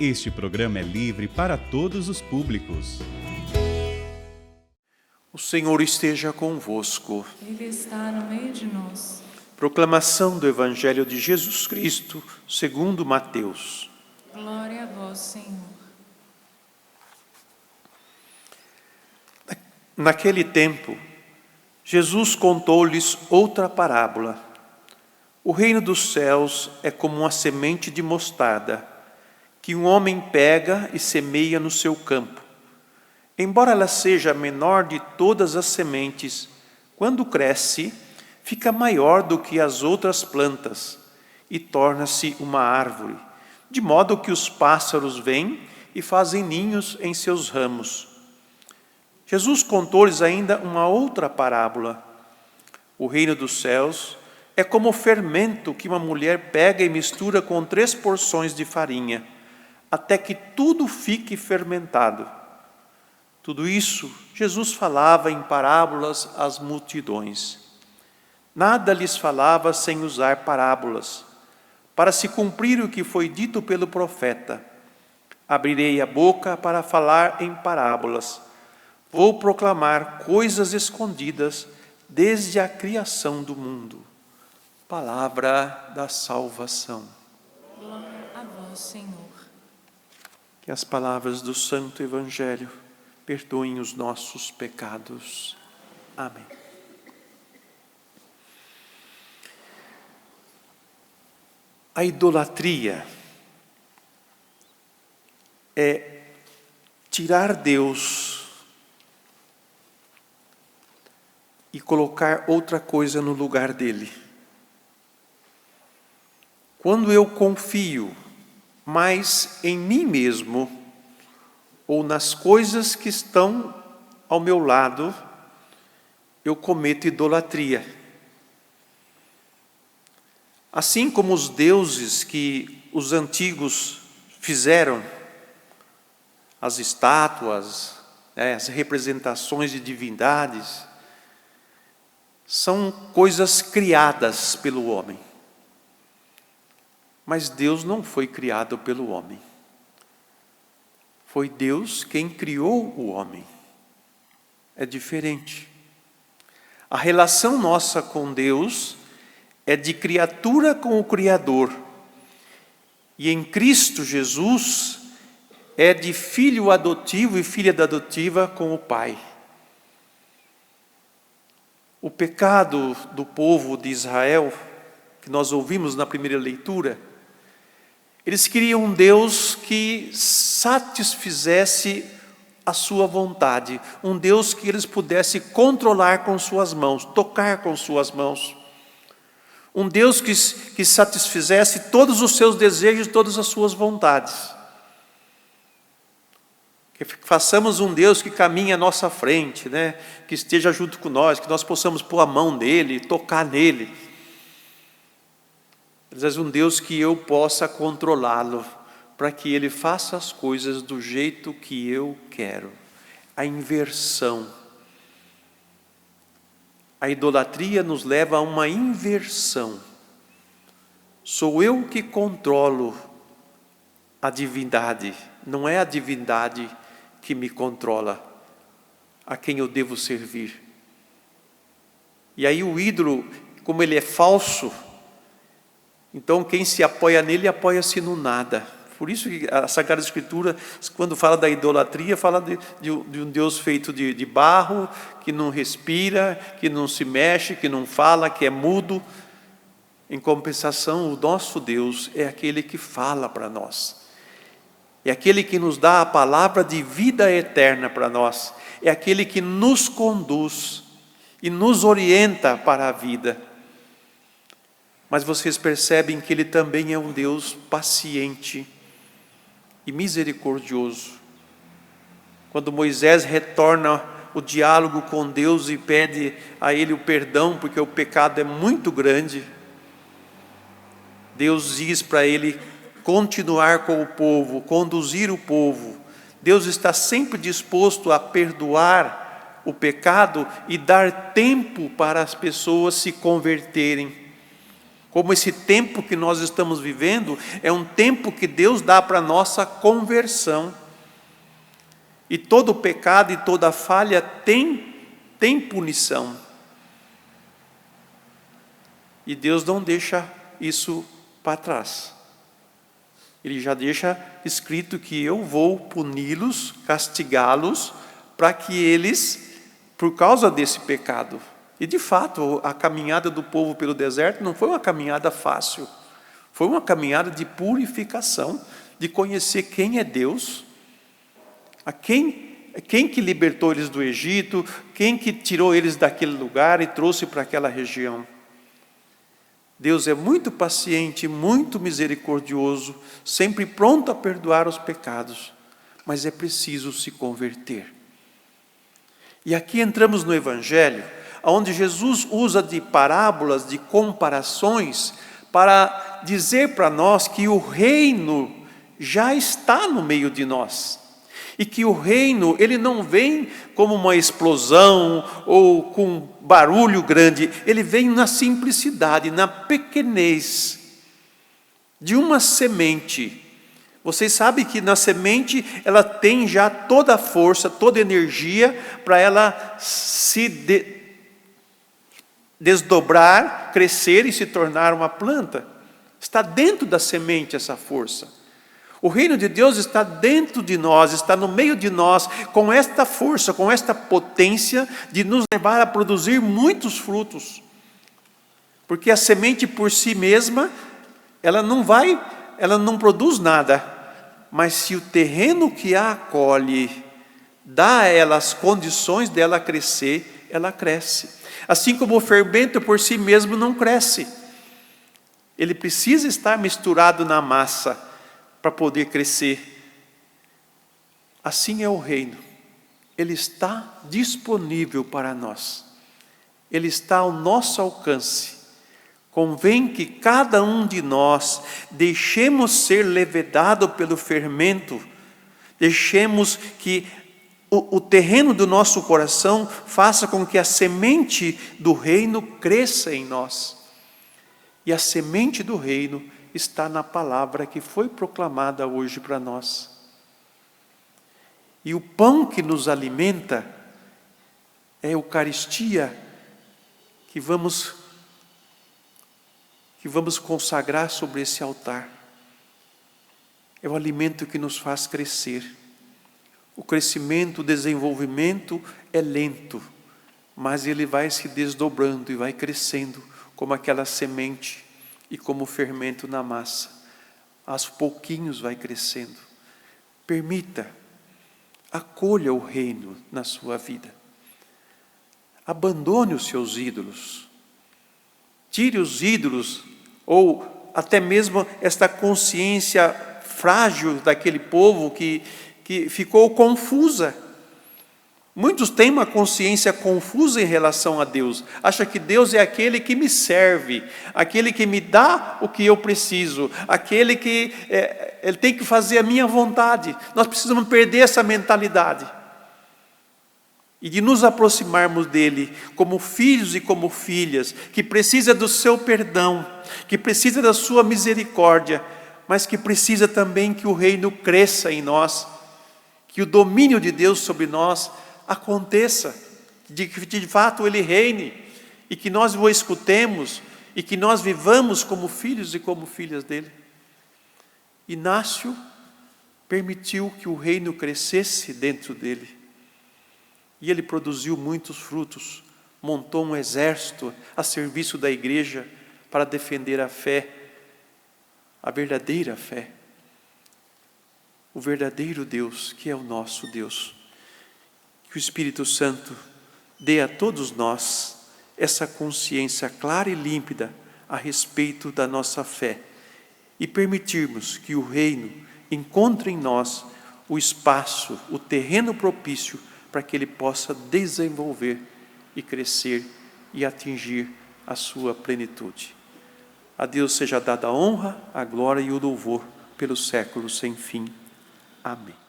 Este programa é livre para todos os públicos. O Senhor esteja convosco. Ele está no meio de nós. Proclamação do Evangelho de Jesus Cristo, segundo Mateus. Glória a vós, Senhor. Naquele tempo, Jesus contou-lhes outra parábola. O reino dos céus é como uma semente de mostarda, que um homem pega e semeia no seu campo. Embora ela seja a menor de todas as sementes, quando cresce, fica maior do que as outras plantas e torna-se uma árvore, de modo que os pássaros vêm e fazem ninhos em seus ramos. Jesus contou-lhes ainda uma outra parábola. O reino dos céus é como o fermento que uma mulher pega e mistura com 3 porções de farinha, até que tudo fique fermentado. Tudo isso Jesus falava em parábolas às multidões. Nada lhes falava sem usar parábolas, para se cumprir o que foi dito pelo profeta: abrirei a boca para falar em parábolas. Vou proclamar coisas escondidas desde a criação do mundo. Palavra da salvação. Glória a vós, Senhor. Que as palavras do Santo Evangelho perdoem os nossos pecados. Amém. A idolatria é tirar Deus e colocar outra coisa no lugar dele. Quando eu confio mais em mim mesmo ou nas coisas que estão ao meu lado, eu cometo idolatria. Assim como os deuses que os antigos fizeram, as estátuas, as representações de divindades, são coisas criadas pelo homem. Mas Deus não foi criado pelo homem. Foi Deus quem criou o homem. É diferente. A relação nossa com Deus é de criatura com o Criador. E em Cristo Jesus é de filho adotivo e filha adotiva com o Pai. O pecado do povo de Israel, que nós ouvimos na primeira leitura, eles queriam um Deus que satisfizesse a sua vontade, um Deus que eles pudessem controlar com suas mãos, tocar com suas mãos. Um Deus que satisfizesse todos os seus desejos, todas as suas vontades. Que façamos um Deus que caminhe à nossa frente, que esteja junto com nós, que nós possamos pôr a mão nele, tocar nele. Às vezes um Deus que eu possa controlá-lo, para que ele faça as coisas do jeito que eu quero. A inversão. A idolatria nos leva a uma inversão. Sou eu que controlo a divindade, não é a divindade que me controla, a quem eu devo servir. E aí o ídolo, como ele é falso, então quem se apoia nele, apoia-se no nada. Por isso que a Sagrada Escritura, quando fala da idolatria, fala de um Deus feito de barro, que não respira, que não se mexe, que não fala, que é mudo. Em compensação, o nosso Deus é aquele que fala para nós. É aquele que nos dá a palavra de vida eterna para nós. É aquele que nos conduz e nos orienta para a vida. Mas vocês percebem que Ele também é um Deus paciente e misericordioso. Quando Moisés retorna o diálogo com Deus e pede a Ele o perdão, porque o pecado é muito grande, Deus diz para ele continuar com o povo, conduzir o povo. Deus está sempre disposto a perdoar o pecado e dar tempo para as pessoas se converterem. Como esse tempo que nós estamos vivendo é um tempo que Deus dá para a nossa conversão. E todo pecado e toda falha tem punição. E Deus não deixa isso para trás. Ele já deixa escrito que eu vou puni-los, castigá-los, para que eles, por causa desse pecado. E de fato, a caminhada do povo pelo deserto não foi uma caminhada fácil. Foi uma caminhada de purificação, de conhecer quem é Deus, quem que libertou eles do Egito, quem que tirou eles daquele lugar e trouxe para aquela região. Deus é muito paciente, muito misericordioso, sempre pronto a perdoar os pecados, mas é preciso se converter. E aqui entramos no Evangelho, onde Jesus usa de parábolas, de comparações, para dizer para nós que o reino já está no meio de nós. E que o reino, ele não vem como uma explosão ou com barulho grande, ele vem na simplicidade, na pequenez de uma semente. Vocês sabem que na semente ela tem já toda a força, toda a energia para ela se desdobrar, crescer e se tornar uma planta. Está dentro da semente essa força. O reino de Deus está dentro de nós, está no meio de nós, com esta força, com esta potência de nos levar a produzir muitos frutos. Porque a semente por si mesma, ela não produz nada. Mas se o terreno que a acolhe dá a ela as condições dela crescer, ela cresce. Assim como o fermento por si mesmo não cresce. Ele precisa estar misturado na massa para poder crescer. Assim é o reino. Ele está disponível para nós. Ele está ao nosso alcance. Convém que cada um de nós deixemos ser levedado pelo fermento, deixemos que o terreno do nosso coração faça com que a semente do reino cresça em nós. E a semente do reino está na palavra que foi proclamada hoje para nós. E o pão que nos alimenta é a Eucaristia que vamos consagrar sobre esse altar. É o alimento que nos faz crescer. O crescimento, o desenvolvimento é lento, mas ele vai se desdobrando e vai crescendo como aquela semente e como o fermento na massa. Aos pouquinhos vai crescendo. Permita, acolha o reino na sua vida. Abandone os seus ídolos. Tire os ídolos, ou até mesmo esta consciência frágil daquele povo que ficou confusa. Muitos têm uma consciência confusa em relação a Deus. Acham que Deus é aquele que me serve, aquele que me dá o que eu preciso, aquele que ele tem que fazer a minha vontade. Nós precisamos perder essa mentalidade. E de nos aproximarmos dele como filhos e como filhas, que precisa do seu perdão, que precisa da sua misericórdia, mas que precisa também que o reino cresça em nós, que o domínio de Deus sobre nós aconteça, que de fato ele reine, e que nós o escutemos, e que nós vivamos como filhos e como filhas dele. Inácio permitiu que o reino crescesse dentro dele, e ele produziu muitos frutos, montou um exército a serviço da igreja para defender a fé, a verdadeira fé, o verdadeiro Deus, que é o nosso Deus. Que o Espírito Santo dê a todos nós essa consciência clara e límpida a respeito da nossa fé e permitirmos que o reino encontre em nós o espaço, o terreno propício para que ele possa desenvolver e crescer e atingir a sua plenitude. A Deus seja dada a honra, a glória e o louvor pelos séculos sem fim. Amém.